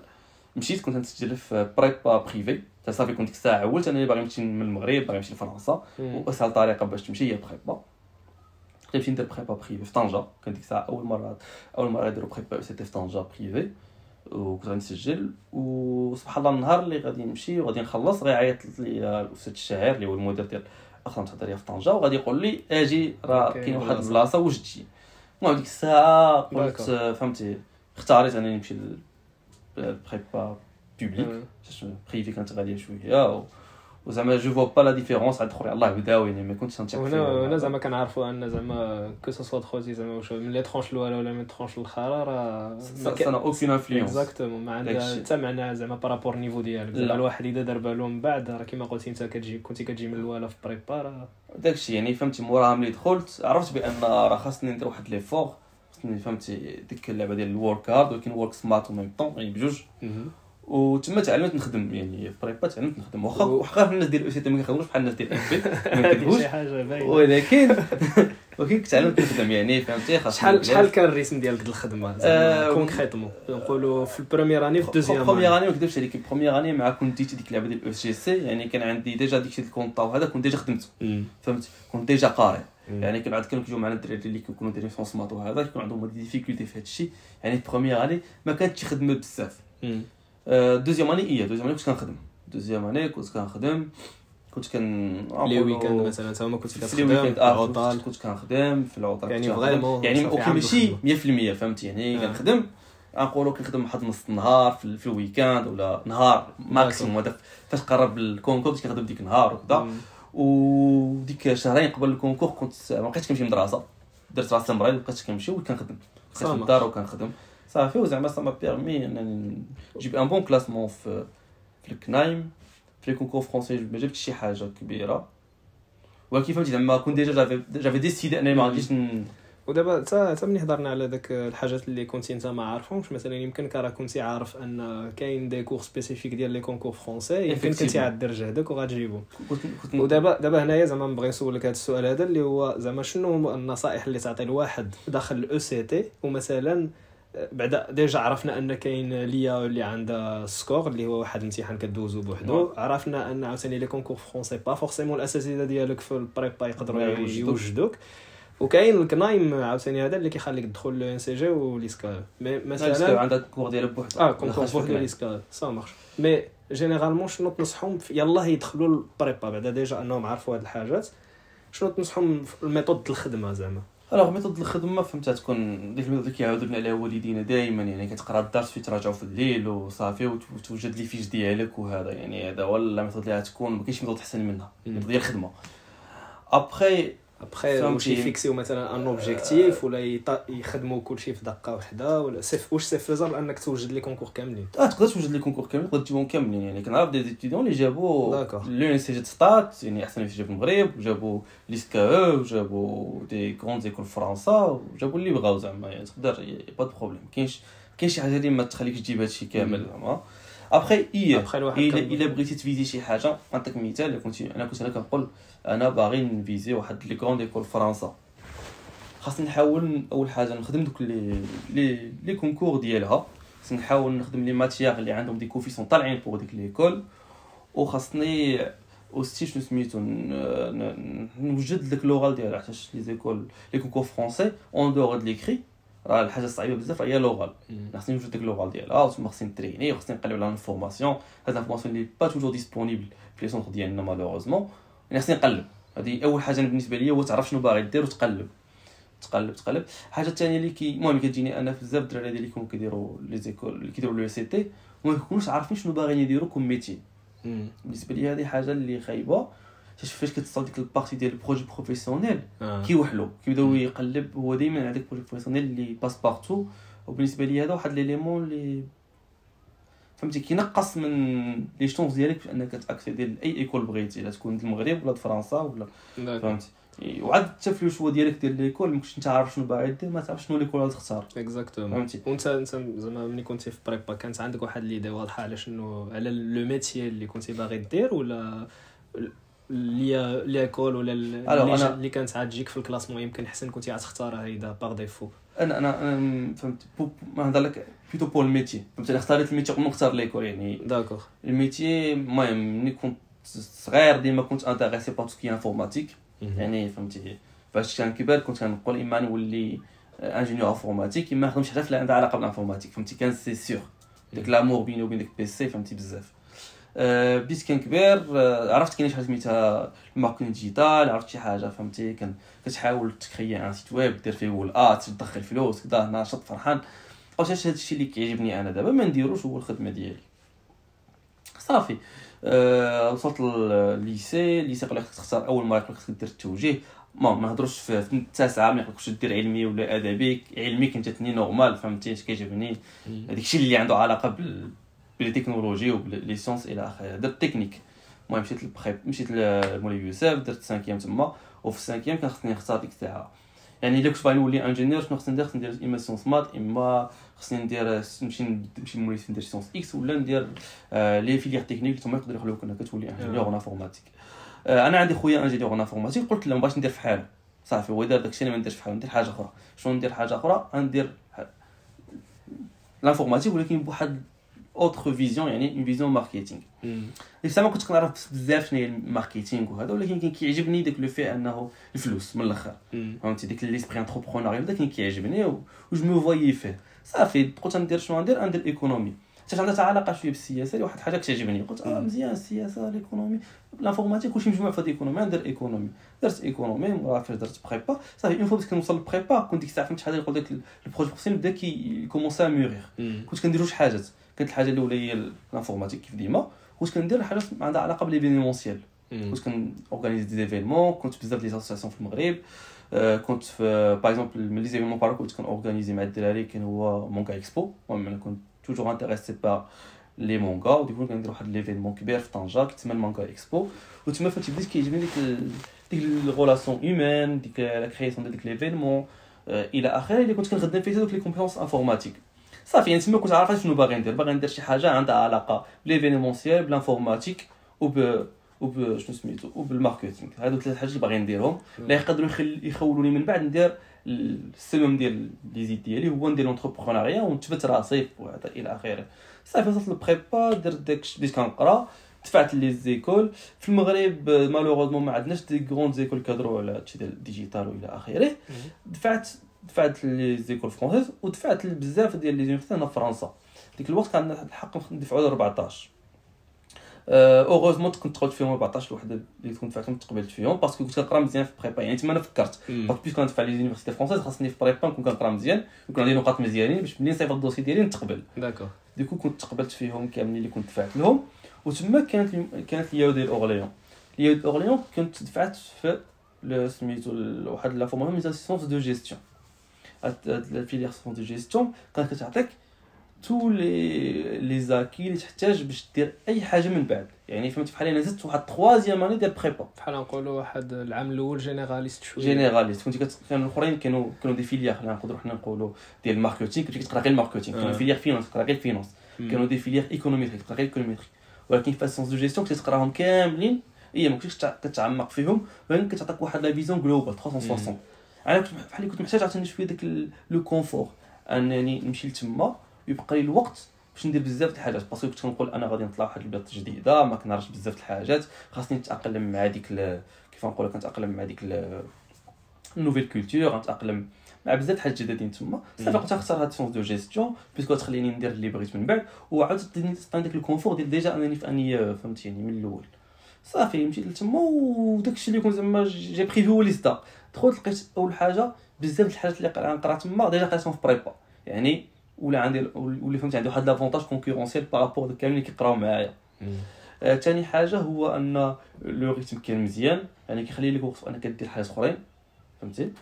مشيت كنت نسجل في بريبا بريفي. حتى صافي كنت ديك الساعه عولت انا باغي نمشي من المغرب باغي نمشي لفرنسا، واسهل طريقه باش تمشي هي بريبا. مشيت ندير بريبا بريفي في طنجه. كانت ديك الساعه اول مره يديروا بريبا سيتي في طنجه بريفي، وكنت غنسجل. وسبحان الله النهار اللي غادي نمشي وغادي نخلص غيعيط لي الاستاذ الشاعر اللي هو المدير ديال اخرى تحضيريه في طنجه، وغادي يقول لي اجي راه كاين واحد البلاصه واش تجي. المهم ديك الساعه قلت فهمتي اختاريت انني نمشي للبريبا بوبليك، بريفي كانت غاليه شويه وزعما جو فوا با لا ديفيرونس عاد اخرين الله بداو يعني ما كنتش نتيق هنا زعما كنعرفوا ان زعما كو سو خوتي زعما واش من لي ترونش الاولى ولا من ترونش الاخرى راه انا اوكين انفلونس اكزاكتومون ما عندها حتى معنى زعما بارابور نيفو ديالك زعما الواحد اذا دار بالو من بعد راه كيما قلتي انت كنتي كتجي من الاولى في بريبا راه داكشي يعني فهمتي موراها ملي دخلت عرفت بان راه خاصني ندير واحد لي فور خاصني فهمتي ديك اللعبه ديال الورك هارد ولكن ورك سمارت و ميم طون يعني بجوج وتما تعلمت نخدم يعني في بريبا تعلمت نخدم واخا وحقا الناس ديال الاو سي تي ما كيخدموش بحال الناس ديال اف بي ما كيدوش شي حاجه باينه ولكن تعلمت نخدم يعني فهمتي شحال كان الريتم ديالك ديال الخدمه زعما كونكريتمون نقولوا في البروميير اني في الدوزيام البروميير اني ما كذبش عليك البروميير اني مع كنت ديت ديك اللعبه ديال الاو سي سي يعني كان عندي ديجا ديك الكونطا وهذا كنت ديجا خدمته فهمت كنت ديجا قاري يعني كانوا عاد كانوا كيجيو معنا الدراري اللي كيكونوا دايرين سونسمات وهذا كيكون عندهم دي ديفيكولتي في هذا الشيء يعني البروميير اني ما كانتش خدمه بزاف دوزيام اني دوزيام اني كنت كنخدم كنت لي ويكاند مثلا انت ما كنتش كتخدم في العطل كنت كنخدم في العطل يعني فريمون يعني اوكي ماشي 100% فهمت يعني كنخدم نقولوا كنخدم واحد نص النهار في الويكاند ولا نهار ماكسيموم هذا فاش قرب الكونكور كنت كنخدم ديك النهار وكذا وديك شهرين قبل الكونكور كنت ما بقيتش كنمشي للمدرسه درت راسي مريض بقيت كنمشي وكنخدم في الدار وكنخدم صافي وزعما سا ما بيرمي انني نجيب ان بون كلاسمون في الكنايم في لي كونكور فرونسي ما جبتش شي حاجه كبيره ولكن فهمتي زعما كنت ديجا جافي ديسيدي انني ما غاديش ودابا حتى ملي هضرنا على داك الحاجات اللي كنتي انت ما عارفهمش مثلا يمكن راه كنتي عارف ان كاين دي كور سبيسيفيك ديال لي كونكور فرونسي يمكن كنتي عاد الدرجه هذاك وغتجيبو ودابا هنايا زعما نبغي نسولك هذا السؤال هذا اللي هو زعما شنو النصائح اللي تعطي لواحد داخل الاو سي تي ومثلا بعدا ديجا عرفنا ان كاين ليا اللي عندها سكور اللي هو واحد الامتحان كدوزو بوحدو عرفنا ان عاوتاني لي كونكور فرونسي با فورسيمون الاساتذه ديالك في البريبا يقدروا يوجدوك وكاين الكنايم عاوتاني هذا اللي كيخليك تدخل لو ان سي جي وليسكال مي مثلا عندك كور ديال بوحدها كونكور بوحدو ليسكال سا مارش مي جينيرالمون شنو تنصحهم يلاه يدخلوا البريبا بعدا ديجا انهم عرفوا هاد الحاجات شنو تنصحهم في الميثود الخدمه زعما الوغ ميثود الخدمه فهمتها تكون ديك الميثود اللي كيعاودوا لنا عليها والدينا دائما يعني كتقرا الدرس في تراجعوا في الليل وصافي وتوجد لي فيش ديالك وهذا يعني هذا هو لا ميثود اللي غتكون ما كاينش ميثود احسن منها ميثود ديال الخدمه ابخي واش يفيكسيو مثلا ان اوبجيكتيف ولا يخدموا كلشي في دقه واحده ولا واش سي فيزابل انك توجد لي كونكور كاملين تقدر توجد لي كونكور كاملين تقدر تجيبهم كاملين يعني كنعرف دي ستوديون اللي جابوا لو سي جي ستات يعني احسن في المغرب وجابوا ليسكا وجابوا دي كروند زيكول فرنسا وجابوا اللي بغاو زعما يعني تقدر با دو بروبليم كاين شي حاجه اللي ما تخليكش تجيب هادشي كامل زعما ابخي الا بغيتي تفيزي شي حاجه نعطيك مثال انا كنت كنقول انا باغي نفيزي واحد لي كروند ايكول فرنسا خاصني نحاول اول حاجه نخدم دوك لي كونكور ديالها خاصني نحاول نخدم لي ماتيير اللي عندهم دي كوفيسيون طالعين بور ديك ليكول وخاصني اوستي شنو سميتو نوجد داك لوغال ديالها حيت لي زيكول لي كونكور فرونسي اون دور د ليكري راه الحاجه الصعيبه بزاف هي لوغال خاصني نوجد داك لوغال ديالها وتما خاصني نتريني وخاصني نقلب على الانفورماسيون هاد الانفورماسيون اللي با توجور ديسپونيبل في لي سونتر ديالنا مالوغوزمون يعني خاصني نقلب هذه اول حاجه بالنسبه ليا هو تعرف شنو باغي دير وتقلب الحاجه الثانيه اللي المهم كتجيني انا بزاف الدراري اللي كيكونوا كيديروا لي زيكول اللي كيديروا لو سي تي وما كيكونوش عارفين شنو باغيين يديروا كوم ميتي بالنسبه لي هذه حاجه اللي خايبه فاش كتصل ديك البارتي ديال البروجي بروفيسيونيل كيوحلوا كيبداو يقلب هو دائما هذاك البروجي بروفيسيونيل اللي باس بارتو وبالنسبه لي هذا واحد ليليمون اللي فهمتي كينقص من لي شونس ديالك انك تاكسيدي لاي ايكول بغيتي لا تكون د المغرب ولا د فرنسا ولا فهمتي وعاد حتى في الشوا ديالك ديال ليكول ممكنش انت عارف شنو باغي دير ما تعرفش شنو ليكول غتختار اكزاكتومون فهمتي وانت زعما ملي كنتي في بريبا كانت عندك واحد ليدي واضحه على شنو على لو ميتيي اللي كنتي باغي دير ولا ليكول ولا اللي كانت عاد تجيك في الكلاسمون يمكن حسن كنتي غتختارها هيدا باغ ديفو انا فهمت ما نهضر لك بيتو بول الميتي فهمت اختاريت الميتي قبل ما نختار ليكول يعني داكور الميتي المهم ملي كنت صغير ديما كنت انتريسي بار تو كي انفورماتيك يعني فهمتي فاش كان كبير كنت كنقول اما نولي انجينيور انفورماتيك اما نخدم شي حاجه اللي عندها علاقه بالانفورماتيك فهمتي كان سي سيغ داك لامور بيني وبين داك بيسي فهمتي بزاف بديت كان كبير عرفت كاين شي حاجه سميتها الماركتينغ ديجيتال عرفت شي حاجه فهمتي كتحاول تكري ان سيت ويب دير فيه الات تدخل فلوس كذا ناشط فرحان واش هذا الشيء اللي كيعجبني انا دابا ما نديروش هو الخدمه ديالي صافي وصلت الليسي قال لك تختار اول مره، قال لك دير التوجيه. ما نهضروش في التاسعه، ما يقولكش دير علمي ولا ادبي. علمي كنت جاتني نورمال، فهمتي اش كيعجبني هذاك الشيء اللي عنده علاقه بالتكنولوجي وبلي سيونس الى اخره. درت تكنيك. المهم مشيت لمولاي يوسف، درت 5 تما. وفي 5 كان خصني نختار ديك الساعه، يعني الا كنت باغي نولي انجينيور شنو خصني ندير؟ خصني ندير اما سيونس مات، اما خصني ندير نمشي لمولاي ندير سيونس اكس، ولا ندير لي فيليير تكنيك اللي هما يقدروا يخلوك انك تولي انجينيور اون انفورماتيك. انا عندي خويا انجينيور اون انفورماتيك، قلت له باش ندير في حاله صافي. هو دار داكشي، انا ما نديرش في حاله، ندير حاجه اخرى. شنو ندير؟ حاجه اخرى، ندير لانفورماتيك ولكن بواحد اوتر فيزيون، يعني اون فيزيون ماركتينغ. لسه ما كنت كنعرف بزاف شنو هي الماركتينغ وهذا، ولكن كان كيعجبني داك لو في انه الفلوس من الاخر، فهمتي ديك ليسبري انتربرونوريال دا كان كيعجبني و جو مو فوايي فيه. صافي قلت ندير شنو ندير ايكونومي. حتى عندها علاقه شويه بالسياسه، واحد الحاجه كتعجبني. قلت مزيان السياسه، الايكونومي، لانفورماتيك، كلشي مجموع في الايكونومي. ندير ايكونومي. درت ايكونومي، مورا فاش درت بريبا صافي. اون فوا بديت كنوصل للبريبا كنت ديك الساعه فهمت شحال يقول داك البروجي بروفيسيونيل بدا كيكومونسا مورير. كنت كندير جوج حاجات. كانت الحاجه الاولى هي الانفورماتيك كيف ديما، كنت كندير حاجات عندها علاقه بالإيفينيمونسيال. كنت كنورغانيزي دي زيفينمون، كنت بزاف لي اسوسياسيون في المغرب. كنت في باغ اكزومبل من لي زيفينمون بارك كنت كنورغانيزي مع الدراري كان هو مونغا اكسبو. المهم انا كنت توجور انتريسي با لي مونغا، وديكو كندير واحد ليفينمون كبير في طنجه كيتسمى المونغا اكسبو. وتما فهمتي بديت كيعجبني ديك الغولاسيون هيومان، ديك لا كرياسيون ديك ليفينمون الى اخره، اللي كنت كنخدم فيها دوك لي كومبيتونس انفورماتيك. صافي يعني تما كنت عارف شنو باغي ندير شي حاجه عندها علاقه بليفينيمونسيال، بالانفورماتيك شنو سميتو وبالماركتينغ. هادو ثلاث حاجات اللي باغي نديرهم، اللي يقدروا يخولوني من بعد ندير السمم ديال لي زيد ديالي هو ندير لونتربرونيا ونثبت راسي وهذا الى اخره. صافي وصلت للبريبا، درت داكشي بديت كنقرا، دفعت لي زيكول في المغرب. مالوغوزمون ما عندناش دي غروند زيكول كادرو على هادشي ديال الديجيتال والى اخره. دفعت لي زيكول فرونسيز، ودفعت بزاف ديال لي زونيفرسيتي هنا في فرنسا. ديك الوقت كان الحق ندفعوا 14. اوغوزمون كنت دخلت فيهم 14 وحده اللي كنت دفعتهم تقبلت فيهم باسكو كنت كنقرا مزيان في بريبا. يعني تما انا فكرت باسكو كندفع لي زونيفرسيتي فرونسيز خاصني في بريبا نكون كنقرا مزيان، يكون عندي نقاط مزيانين باش ملي نصيفط الدوسي ديالي نتقبل. داكور. ديكو كنت تقبلت فيهم كاملين اللي كنت دفعت لهم. وتما كانت لياو ديال اورليون. لياو ديال اورليون كنت دفعت في سميتو واحد لا فورماسيون دو جيستيون. la filière de gestion كانت كتعطيك تو لي زاكي اللي تحتاج باش دير اي حاجه من بعد. يعني فهمتي بحال انا زدت واحد 3 اني ديال بريبا، بحال نقولوا واحد العام الاول جينيراليست شويه. جينيراليست كنت كانوا الاخرين كانوا دي فيليير لا نقدروا حنا نقولوا ديال الماركتينغ كنت كتقرا غير الماركتينغ. كانوا فيليير فينانس كتقرا غير الفينانس. كانوا دي فيليير ايكونوميتري كتقرا غير الايكونوميتري. ولكن في السونس دو جيستيون كنت تقراهم كاملين، هي ما كنتش كتعمق فيهم، ولكن كتعطيك واحد لا فيزيون جلوبال 360. انا كنت محتاج عاوتاني شويه داك لو كونفور انني نمشي لتما ويبقى لي الوقت باش ندير بزاف د الحاجات. باسكو كنت كنقول انا غادي نطلع واحد البلاد جديده ما كنعرفش بزاف د الحاجات، خاصني نتاقلم مع ديك كيف نقول كنتاقلم مع ديك النوفيل كولتور، نتاقلم مع بزاف د الحاجات جدادين تما. صافي قلت نختار هاد سونس دو جيستيون باسكو تخليني ندير اللي بغيت من بعد، وعاود تعطيني داك الكونفور ديال ديجا انني في اني فهمتي يعني من الاول. صافي مشيت لتما وداكشي اللي كنت زعما جي بريفي هو لي ستا. دخلت لقيت اول حاجه بزاف د الحاجات اللي قرا تما ديجا قريتهم في بريبا، يعني ولا عندي ولا فهمت عندي واحد لافونتاج كونكورونسيال بارابور داك كاملين اللي كيقراو معايا. ثاني حاجه هو ان لو ريتم كان مزيان، يعني كيخلي لك وقت انك دير حاجات اخرين فهمتي.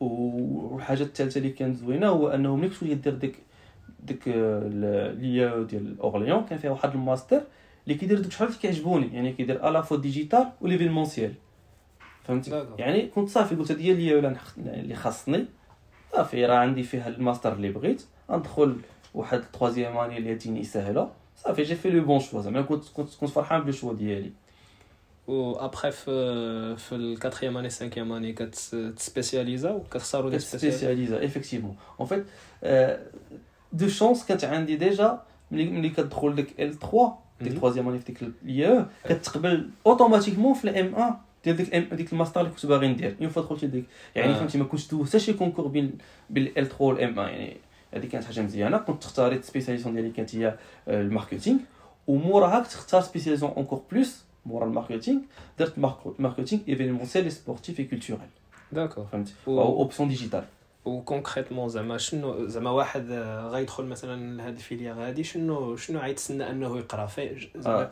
والحاجه الثالثه اللي كانت زوينه هو انه ملي كنت دير ديك ليا ديال اورليون كان فيها واحد الماستر اللي كيدير دوك الحاجات اللي كيعجبوني، يعني كيدير الا فو ديجيتال وليفينمونسيال فهمتي. يعني كنت صافي قلت هذه هي اللي خاصني. صافي راه عندي فيها الماستر اللي بغيت ندخل واحد 3 اني اللي تجيني سهله. صافي جي في لو بون شوا، زعما كنت فرحان بالشوا ديالي. و ابري في الكاتريام اني 5 اني كتسبيسياليزا وكتختاروا دي سبيسياليزا ايفيكتيفمون. اون فيت دو شانس كانت عندي ديجا ملي كتدخل ديك L3 ديك 3 اني في ديك ليا كتقبل اوتوماتيكمون في الام 1 ديال ديك الماستر اللي كنت باغي ندير. اون فوا دخلت ديك يعني فهمتي ما كنتش دوز حتى شي كونكور بين L3 والام 1. يعني هذه كانت حاجه مزيانه. كنت اختاريت سبيسياليزاسيون ديالي كانت هي الماركتينغ، وموراها كنت اختار سبيسياليزاسيون اونكور بلوس مورا الماركتينغ درت ماركتينغ ايفينيمونسيال سبورتيف اي كولتوريل. داكور فهمتي. او اوبسيون ديجيتال وكونكريتمون زعما واحد غيدخل مثلا لهاد الفيليا غادي شنو غيتسنى انه يقرا فيه زعما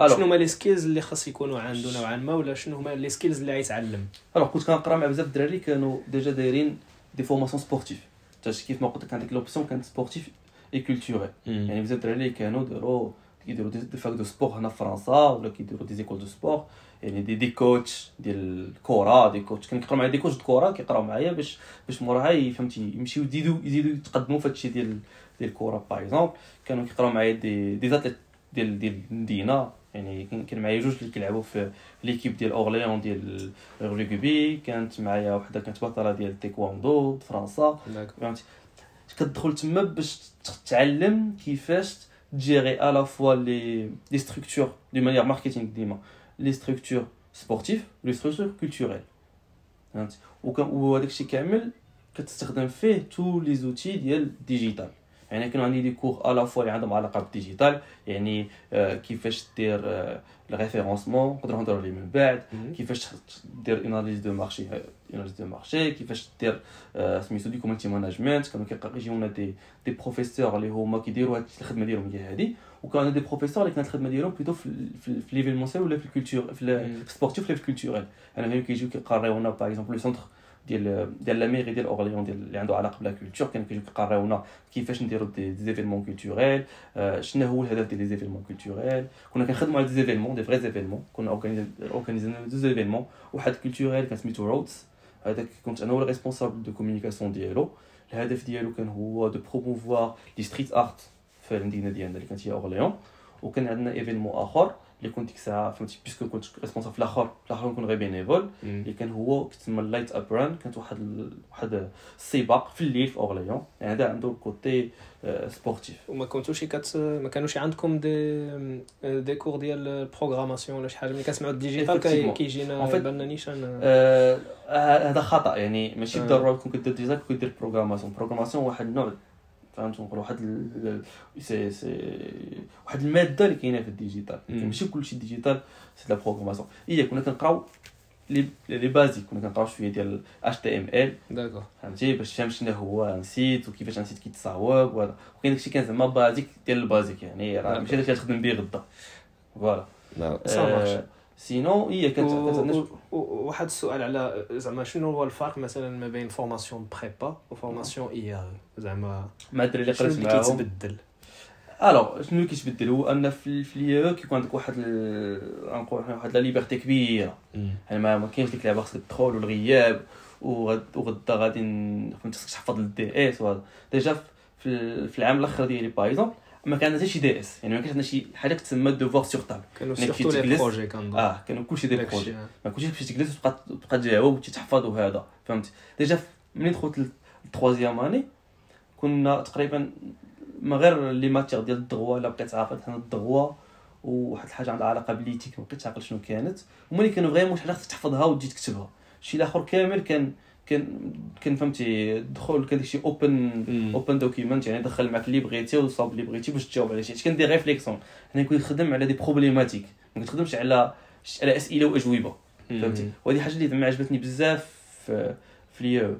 شنو هما لي سكيلز اللي خاص يكونوا عنده نوعا ما ولا شنو هما لي سكيلز اللي غيتعلم كنت كنقرا مع بزاف الدراري كانوا ديجا دايرين دي فورماسيون سبورتيف كيف ما قلت لك عندك لوبسيون كانت سبورتيف اي كولتوريل يعني بزاف الدراري اللي كانوا كيديروا دي فاك دو سبور هنا في فرنسا ولا كيديروا دي زيكول دو سبور يعني دي كوتش ديال الكره دي كوتش كنقراو مع دي كوتش الكره كيقراو معايا باش موراها فهمتي يمشيو يزيدوا يتقدموا في هادشي ديال الكره باغ اكزومبل كانوا كيقراو معايا دي زاتليت ديال المدينه يعني كان معايا جوج اللي كيلعبوا في ليكيب ديال اورليون ديال الرugby كانت معايا وحده كانت بطله ديال التايكواندو فرنسا فهمتي كتدخل تما باش تتعلم كيفاش تجيري à la fois les structures de manière marketing ديما les structures sportives les structures culturelles فهمتي وهذاك الشيء كامل كتستخدم فيه tous les outils ديال الديجيتال يعني كانوا عندي دي كور à la fois اللي عندهم علاقه بالديجيتال يعني كيفاش دير الريفيرونسمون نقدروا نهضروا عليه من بعد كيفاش دير اناليز دو مارشي كيفاش دير سميتو دي كوميونتي ماناجمنت كانوا كيجيونا دي بروفيسور اللي هما كيديروا هاد الخدمه ديالهم هي هذه وكانوا دي بروفيسور اللي كانت الخدمه ديالهم بلوتو في ليفينمونسيال ولا في الكولتور في السبورتيف ولا في الكولتوريل انا كيجيو كيقراونا باغ اكزومبل لو سونتر ديال لا ميري ديال اورليون ديال اللي عنده علاقه بلا كولتور كانوا كيجيو كيقراونا كيفاش نديروا دي زيفينمون كولتوريل شنو هو الهدف ديال لي زيفينمون كولتوريل كنا كنخدموا على دي زيفينمون دي فري زيفينمون كنا اورغانيزينا دو زيفينمون واحد كولتوريل كان سميتو رودز هذاك كنت انا هو الريسبونسابل دو كومونيكاسيون ديالو الهدف ديالو كان هو دو بروموفوار لي ستريت ارت في المدينه ديالنا اللي كانت هي اورليون وكان عندنا ايفينمون اخر اللي كنت ديك الساعه فهمتي بيسكو كنت ريسبونسابل في الاخر كنت غير بينيفول اللي كان هو كتسمى اللايت اب ران كانت واحد السباق في الليل في اورليون يعني هذا عنده الكوتي سبورتيف وما كنتوش ما كانوش عندكم دي كور ديال البروغراماسيون ولا شي حاجه ملي كنسمعوا الديجيتال كيجينا بالنا نيشان هذا خطا يعني ماشي بالضروره تكون كدير ديجيتال كدير بروغراماسيون واحد النوع فهمت نقول واحد واحد الماده اللي كاينه في الديجيتال ماشي كلشي ديجيتال سي لا بروغراماسيون كنا كنقراو لي بازيك كنا كنقراو شويه ديال HTML داكور فهمتي باش تفهم شنو هو ان سيت وكيفاش ان سيت كيتصاوب وهذا وكاين داكشي كان زعما بازيك ديال البازيك يعني راه ماشي داكشي تخدم به غدا فوالا سينو كانت واحد السؤال على زعما شنو هو الفرق مثلا ما بين فورماسيون بريبا وفورماسيون زعما مع الدراري اللي قريت معاهم كيتبدل شنو اللي كيتبدل هو ان في لي كيكون عندك واحد لا ليبرتي كبيره يعني ما كاينش ديك اللعبه خصك تدخل والغياب وغدا غادي فهمتي خصك تحفظ الدي اس وهذا ديجا في العام الاخر ديالي باغ اكزومبل ما كان حتى شي دي اس يعني ما كانش عندنا شي حاجه كتسمى دوفوار سور تابل كانوا سورتو لي بروجي كانوا كلشي دي بروجي ما كلشي باش تجلس وتبقى تجاوب وتحفظ وهذا فهمتي ديجا ملي دخلت التروازيام اني كنا تقريبا ما غير لي ماتير ديال الدغوا لا بقيت عاقل حنا الدغوا وواحد الحاجه عندها علاقه بالليتيك ما بقيتش عاقل شنو كانت وملي كانوا فريمون شي حاجه خصك تحفظها وتجي تكتبها شي الاخر كامل كان فهمتي دخل كان داكشي اوبن دوكيمنت يعني دخل معك اللي بغيتي وصاب اللي بغيتي باش تجاوب على شي كندير ريفليكسيون حنا كنت نخدم على دي بروبليماتيك ما كنخدمش على اسئله واجوبه فهمتي وهذه حاجه اللي زعما عجبتني بزاف في لي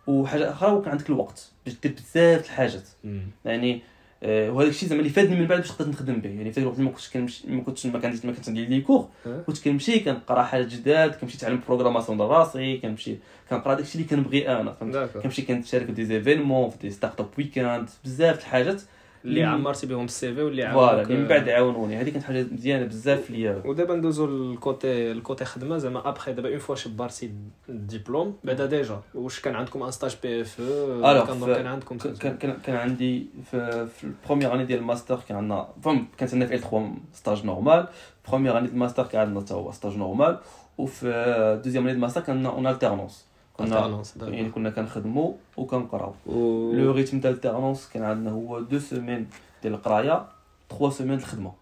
وحاجه اخرى وكان عندك الوقت باش دير بزاف الحاجات يعني وهذا الشيء زعما اللي فادني من بعد باش قدرت نخدم به يعني في الوقت اللي ما كنتش ندير لي كور كنت كنمشي كنقرا حاجات جداد كنمشي نتعلم بروغراماسيون راسي كنمشي كنقرا داكشي اللي كنبغي انا كنمشي كنشارك في دي زيفينمون في دي ستارت اب ويكاند بزاف الحاجات اللي عمرتي بهم السي في واللي عاونوك من بعد عاونوني هذه كانت حاجه مزيانه بزاف ليا ودابا ندوزو الكوتي خدمه زعما ابخي دابا اون فوا شبرتي الدبلوم بعدا ديجا واش كان عندكم ان ستاج بي اف كان عندكم كان عندي في البروميير اني ديال الماستر كان عندنا كانت عندنا في ال 3 ستاج نورمال بروميير اني ديال الماستر كان عندنا حتى هو ستاج نورمال وفي دوزيام اني ديال الماستر كان عندنا اون التيرنونس يعني كنا كنخدموا وكنقراو لو ريتم ديال الالتيرنونس كان عندنا هو 2 سيمين ديال القرايه 3 سيمين ديال الخدمه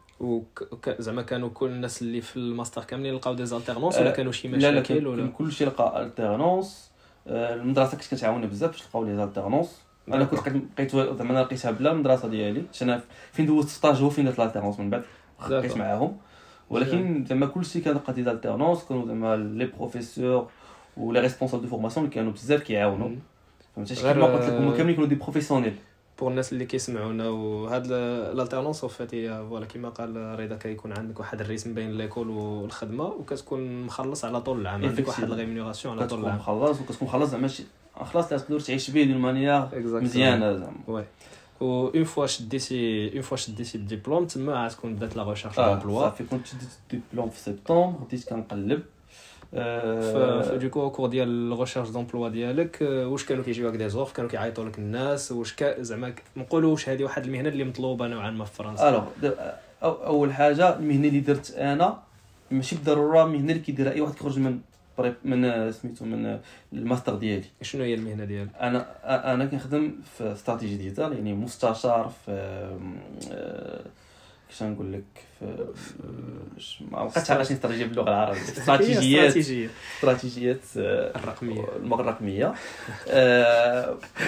زعما كانوا كل الناس اللي في الماستر كاملين لقاو دي التيرنونس ولا كانوا شي مشاكل ولا كلشي لقى التيرنونس المدرسه كانت كتعاوننا بزاف باش لقاو لي التيرنونس انا كنت لقيت زعما انا لقيتها بلا المدرسه ديالي انا فين دوزت ستاج هو فين درت الالتيرنونس من بعد بقيت معاهم ولكن زعما كلشي كان لقى دي التيرنونس كانوا زعما لي بروفيسور و لي ريسبونسابل دو فورماسيون اللي كانوا بزاف كيعاونوا فهمتي كيما قلت لك هما كاملين يكونوا دي بروفيسيونيل. بور الناس اللي كيسمعونا وهاد الالتيرنونس وفات هي فوالا كما قال رضا كيكون عندك واحد الريتم بين ليكول والخدمه وكتكون مخلص على طول العام عندك واحد الريمونيراسيون على طول العام مخلص وكتكون مخلص زعما خلاص تقدر تعيش به دون مانيير مزيانه زعما وي و اون فوا شديتي الدبلوم تما غتكون بدات لا ريشيرش دو صافي كنت شديت الدبلوم في سبتمبر بديت كنقلب دوكو كور ديال الريشيرش دومبلوا ديالك واش كانوا كيجيوك دي زوف كانوا كيعيطوا لك الناس واش زعما نقولوا واش هذه واحد المهنه اللي مطلوبه نوعا ما في فرنسا؟ الوغ اول حاجه المهنه اللي درت انا ماشي بالضروره مهنه اللي كيديرها اي واحد كيخرج من سميتو من الماستر ديالي. شنو هي المهنه ديالك؟ انا كنخدم في استراتيجي ديجيتال يعني مستشار في كيفاش نقول لك ما بقيتش عارف شنو استراتيجيه باللغه العربيه استراتيجيات الرقميه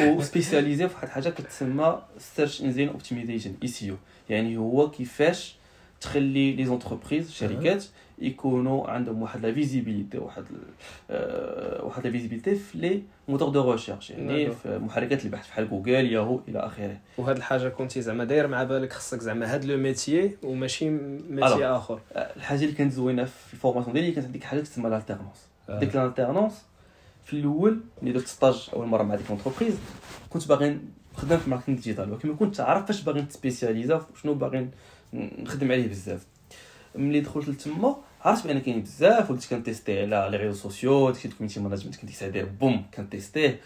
وسبيسياليزي في واحد الحاجه كتسمى سيرش انجين اوبتيمايزيشن اي يعني هو كيفاش تخلي لي زونتربريز شركات يكونوا عندهم واحد لا فيزيبيليتي واحد لا فيزيبيليتي في لي موتور دو ريشيرش يعني في محركات البحث بحال جوجل ياهو الى اخره. وهاد الحاجه كنتي زعما داير مع بالك خصك زعما هاد لو ميتيي وماشي ميتيي اخر؟ الحاجه اللي كانت زوينه في الفورماسيون ديالي كانت ديك حاجه تسمى لالتيرنونس. ديك لالتيرنونس في الاول ملي درت ستاج اول مره مع ديك لونتربريز كنت باغي نخدم في الماركتينغ ديجيتال ولكن ما كنتش عارف فاش باغي نسبيسياليزا شنو باغي نخدم عليه بزاف. ملي دخلت لتما عرفت بان كاين بزاف وليت كنتيستي على لي ريزو سوسيو داكشي كوميتي ماناجمنت كنت كنساعد بوم كنتيستيه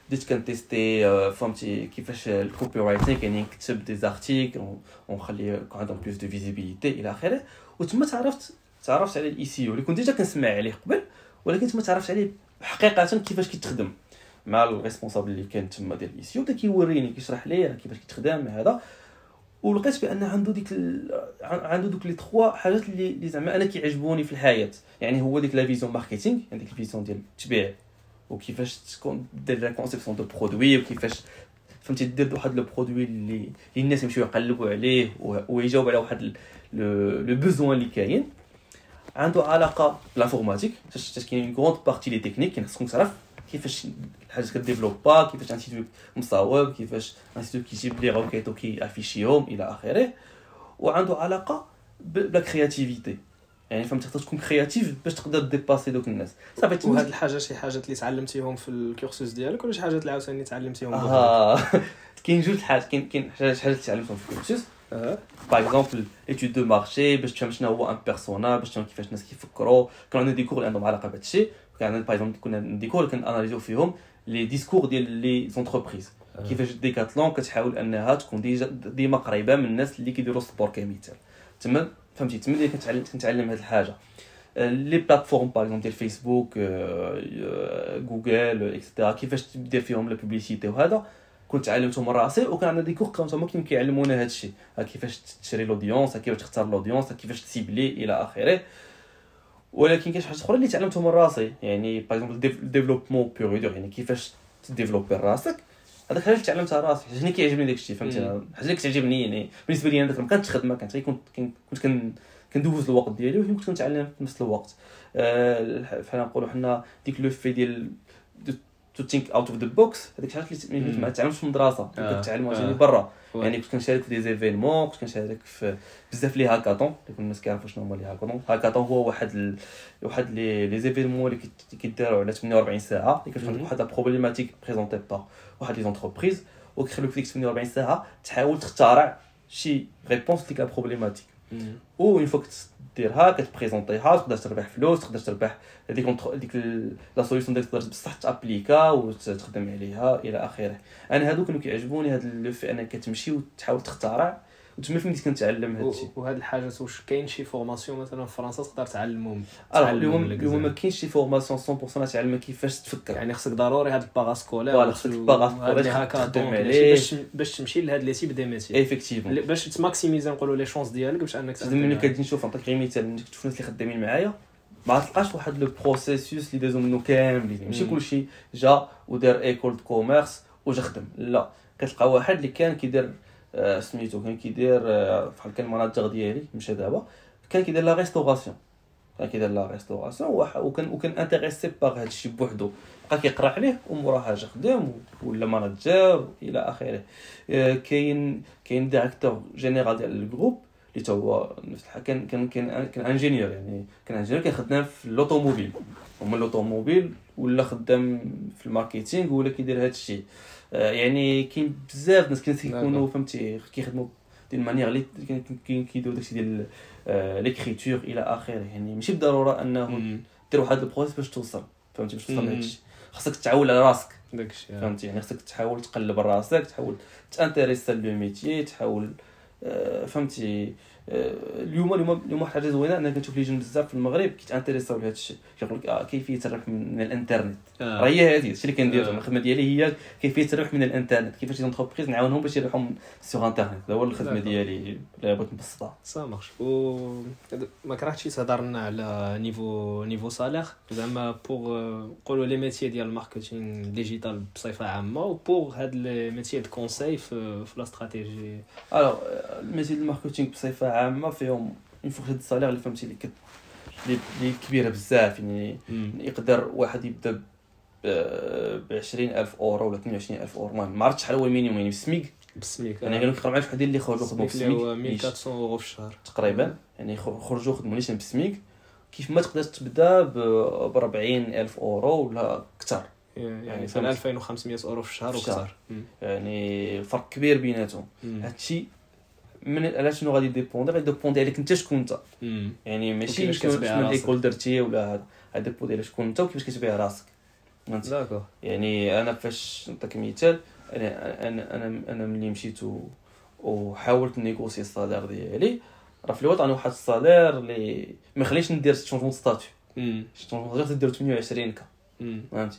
بديت كنتيستي فهمتي كيفاش الكوبي رايتينغ يعني نكتب دي زارتيكل ونخلي يكون عندهم بلوس دو فيزيبيليتي الى اخره. وتما تعرفت على الاي سي او اللي كنت ديجا كنسمع عليه قبل ولكن تما تعرفت عليه حقيقه كيفاش كيتخدم مع الريسبونسابل اللي كان تما ديال الاي سي او بدا كيوريني كيشرح لي كيفاش كيتخدم هذا. ولقيت بان عنده دوك لي 3 حاجات اللي زعما انا كيعجبوني في الحياه يعني هو ديك لا فيزيون ماركتينغ يعني ديك الفيزيون ديال التبيع وكيفاش تكون دير لا كونسيبسيون دو برودوي وكيفاش فهمتي دير واحد لو برودوي اللي الناس يمشيو يقلبوا عليه ويجاوب على واحد لو بوزوان اللي كاين. عنده علاقه بالانفورماتيك حيت كاين غروند بارتي لي تكنيك كاين خصكم تعرف كيفاش الحاجه كديفلوبا كيفاش انستيتوت مصاوب كيفاش انستيتوت كيجيب لي روكيت وكيافيشيهم الى اخره. وعنده علاقه بلا كرياتيفيتي يعني فهمت خاصك تكون كرياتيف باش تقدر ديباسي دوك الناس صافي. وهاد الحاجه شي حاجات اللي تعلمتيهم في الكورسوس ديالك ولا شي حاجات اللي عاوتاني تعلمتيهم كاين جوج حاجات كاين حاجات اللي تعلمتهم في الكورسوس باغ اكزومبل ايتود دو مارشي باش تفهم شنو هو ان بيرسونا باش تفهم كيفاش الناس كيفكروا. كانوا عندنا دي كور اللي عندهم علاقه بهذا الشيء كان باغ اكزومبل كنا دي كور كناناليزيو فيهم لي ديسكور ديال لي زونتربريز كيفاش ديكاتلون كتحاول انها تكون ديما قريبه من الناس اللي كيديروا السبور كمثال. تما فهمتي تما اللي كنتعلم هذه الحاجه. لي بلاتفورم باغ اكزومبل ديال فيسبوك جوجل اكسترا كيفاش دير فيهم لا بوبليسيتي وهذا كنت علمتهم راسي. وكان عندنا دي كور كانوا كيعلمونا هذا الشيء كيفاش تشري لودونس كيفاش تختار لودونس كيفاش تسيبلي الى اخره. ولكن كاين شي حاجه اخرى اللي تعلمتهم راسي يعني باغ اكزومبل ديفلوبمون بيور يعني كيفاش تديفلوبي راسك. هذاك الحاجه اللي تعلمتها راسي حيت انا كيعجبني داك الشيء فهمتي الحاجه اللي كتعجبني يعني بالنسبه لي انا داك ما كانتش خدمه كانت كنت كندوز الوقت ديالي وكنت كنتعلم في نفس الوقت. بحال نقولوا حنا ديك لو في ديال تو ثينك اوت اوف ذا بوكس هذيك الحاجات اللي ما تعلمش في المدرسه كنتعلمها جاني برا يعني كنت كنشارك في دي زيفينمون كنت كنشارك في بزاف لي هاكاطون اللي كل الناس كيعرفوا شنو هما لي هاكاطون هو واحد لي زيفينمون اللي كيداروا على 48 ساعه اللي كتكون واحد لا بروبليماتيك بريزونتي با واحد لي زونتربريز وكيخلوك فيك 48 ساعه تحاول تخترع شي ريبونس لديك لا بروبليماتيك. و اون فوا كديرها كتبريزونطيها تقدر تربح فلوس تقدر تربح ديك لا سوليوشن ديالك تقدر بصح تابليكا وتخدم عليها الى اخره. انا هادو كانوا كيعجبوني هاد لو في انك كتمشي وتحاول تخترع وتما فين بديت كنتعلم هاد الشيء. وهاد الحاجات واش كاين شي فورماسيون مثلا في فرنسا تقدر تعلمهم اليوم ما كاينش شي فورماسيون 100% تعلم كيفاش تفكر يعني خصك ضروري هاد الباراسكولير خصك الباراسكولير هكا باش تمشي لهاد لي تيب دي ميتي ايفيكتيفمون باش تماكسيميزي نقولوا لي شونس ديالك باش انك ملي كتجي نشوف نعطيك غير مثال ملي كتشوف الناس اللي خدامين معايا ما تلقاش واحد لو بروسيسوس اللي دازو منو كاملين ماشي كلشي جا ودار ايكول دو كوميرس وجا خدم لا كتلقى واحد اللي كان كيدير سميتو كان كيدير بحال كان المناطق ديالي مشى دابا كان كيدير لا ريستوراسيون كان كيدير لا ريستوراسيون وكان انتريسي باغ هذا الشيء بوحدو، بقى كيقرا عليه وموراه جا خدام ولا ماناجر الى اخره. كاين ديريكتور جينيرال ديال الجروب اللي تا هو نفس الحاجه، كان انجينيور، يعني كان انجينيور كان خدام في اللوطوموبيل، ومن اللوطوموبيل ولا خدام في الماركتينغ ولا كيدير هذا الشيء. يعني كاين بزاف ناس كيكونوا فهمتي كيخدموا ديال مانيير اللي كيديروا داكشي ديال ليكريتور الى اخره. يعني ماشي بالضروره انه دير واحد البروسيس باش توصل، فهمتي، باش توصل لهذا الشيء خاصك تعول على راسك داكشي، فهمتي. يعني خاصك تحاول تقلب راسك، تحاول تانتريسا لو ميتيي، تحاول فهمتي. اليوم واحد حاجه زوينه انا كنشوف لي جن بزاف في المغرب كيتانتريساو لهذا الشيء، كيقول لك كيفيه الربح من الانترنت. راه هي هذه الشيء اللي كندير الخدمه ديالي، هي كيفيه الربح من الانترنت، كيفاش لونتربريز نعاونهم باش يربحوا سوغ انترنت. هذا هو الخدمه ديالي اللي بغيت نبسطها. سا مارش. و ما كرهتش تهضر لنا على نيفو صالير زعما بوغ نقولوا لي ميتيي ديال الماركتينغ ديجيتال بصفه عامه، و بوغ هاد لي ميتيي دو كونساي في لا استراتيجي. الوغ الميتيي ديال الماركتينغ بصفه عامه فيهم اون فورشيت دو صالير اللي فهمتي اللي كبيره بزاف. يعني يقدر واحد يبدا ب 20,000 اورو ولا 22,000 اورو، المهم ما عرفتش شحال هو المينيموم يعني بالسميك. يعني قالوا كيقراو معايا شحال ديال اللي خرجوا خدموا بالسميك 1400 اورو في الشهر تقريبا. يعني خرجوا خدموا نيشان بالسميك. كيف ما تقدر تبدا ب 40,000 اورو ولا اكثر، يعني 2500 اورو في الشهر وكثر. يعني فرق كبير بيناتهم. هادشي من على شنو غادي ديبوندي عليك انت شكون انت. يعني ماشي شنو ليكول درتي ولا هذا ديبوندي على شكون انت وكيفاش كتبيع راسك. داكور. يعني انا فاش نعطيك مثال، انا ملي مشيت وحاولت نيغوسي الصالير ديالي، راه في الوطن واحد الصالير اللي ما خليش ندير شونجمون ستاتيو. شونجمون ندير 28 ك فهمتي.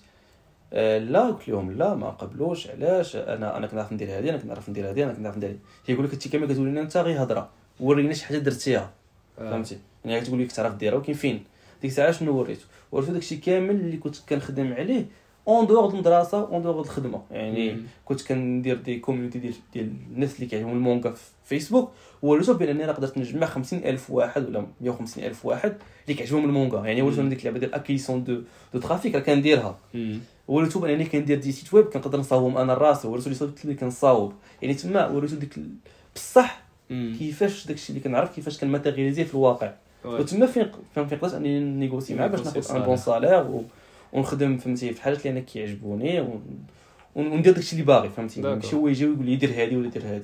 لا قلت لهم لا ما قبلوش. علاش؟ انا كنعرف ندير هذه، انا كنعرف ندير هذه، انا كنعرف ندير. هيقول لك انت كامل كتقول لنا انت غير هضره، ورينا شي حاجه درتيها فهمتي. يعني كتقول لك تعرف ديرها ولكن فين ديك الساعه شنو وريتو داكشي كامل اللي كنت كنخدم عليه اون دور المدرسه اون دور الخدمه. يعني كنت كندير دي كوميونيتي ديال الناس اللي كيعجبهم المونغا في فيسبوك، وريتو بانني راه قدرت نجمع 50,000 واحد ولا 150,000 واحد اللي كيعجبهم المونغا. يعني وريتو ديك اللعبه ديال اكيسيون دو ترافيك راه كنديرها. وريتو بانني كندير دي سيت ويب كنقدر نصاوبهم انا راسي، وريتو لي صوت اللي كنصاوب. يعني تما وريتو ديك بصح كيفاش داكشي اللي كنعرف كيفاش كنماتيرياليزيه في الواقع. وتما فين قدرت انني نيغوسي معاه باش ناخذ ان بون صالير ونخدم فهمتي في حاجات اللي انا كيعجبوني وندير داكشي اللي باغي فهمتي. ماشي هو يجي ويقول لي دير هذه ولا دير هذه.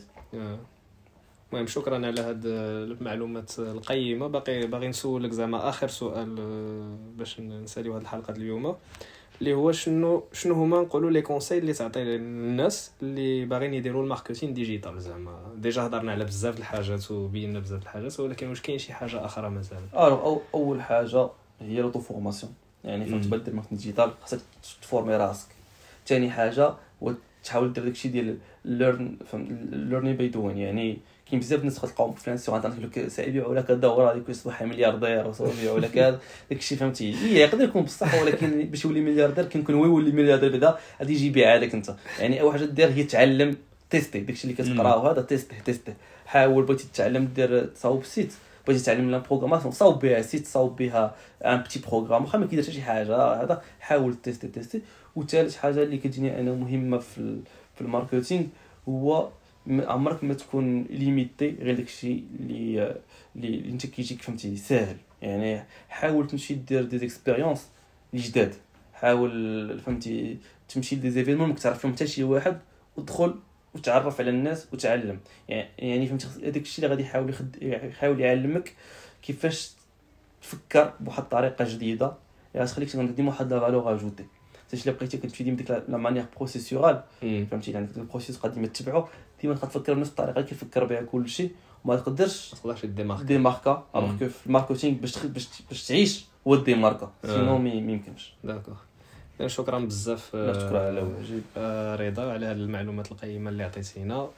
المهم شكرا على هاد المعلومات القيمه. باغي نسولك زعما اخر سؤال باش نساليو هاد الحلقه اليوم، اللي هو شنو هما نقولوا لي كونساي اللي تعطي للناس اللي باغيين يديروا الماركتينغ ديجيتال. زعما ديجا هضرنا على بزاف د الحاجات وبينا بزاف د الحاجات، ولكن واش كاين شي حاجه اخرى مثلا؟ اول حاجه هي لوطو فورماسيون. يعني فهمت تبدا دير ماركتينغ ديجيتال خاصك تفورمي راسك. ثاني حاجه هو تحاول دير داكشي ديال ليرن باي دوين. يعني كاين بزاف الناس كتلقاهم في سيغ انترنت يقول لك سيبيعوا لك الدوره هذيك يصبح ملياردير وسيبيعوا لك هذا داكشي فهمتي. يقدر يكون بصح، ولكن باش يولي ملياردير كيمكن هو يولي ملياردير بعدا غادي يجي يبيعها لك انت. يعني اول حاجه دير هي تعلم تيستي داكشي اللي كتقراه هذا تيستي. حاول بغيتي تتعلم دير تصاوب سيت، بغيتي تتعلم لا بروغراماسيون صاوب بها سيت، صاوب بها ان بيتي بروغرام واخا ما كيدير حتى شي حاجه. هذا حاول تيستي. وثالث حاجه اللي كتجيني انا مهمه في الماركتينغ هو عمرك ما تكون ليميتي غير داكشي اللي انت كيجيك فهمتي ساهل. يعني حاول تمشي دير دي اكسبيريونس جداد، حاول فهمتي تمشي لدي زيفينمون ما كتعرف فيهم حتى شي واحد ودخل وتعرف على الناس وتعلم. يعني فهمتي هذاك الشيء اللي غادي يحاول يعلمك كيفاش تفكر بواحد الطريقه جديده اللي غتخليك ديما واحد لا فالور اجوتي. حتى الا بقيتي كتمشي ديما ديك لا مانيير بروسيسورال فهمتي، يعني البروسيس غادي ديما تتبعو، ديما تفكر بنفس الطريقه اللي كيفكر بها كلشي وما تقدرش ديماركا. الوغ كو في الماركتينغ باش تعيش هو ديماركا، سينو ما يمكنش. داكوغ. شكرا بزاف شكرا على واجب رضا على هذه المعلومات القيمه اللي عطيتينا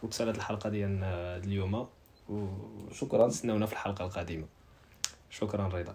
وتسالت الحلقه ديالنا اليوم، وشكرا نستناونا في الحلقه القادمه. شكرا رضا.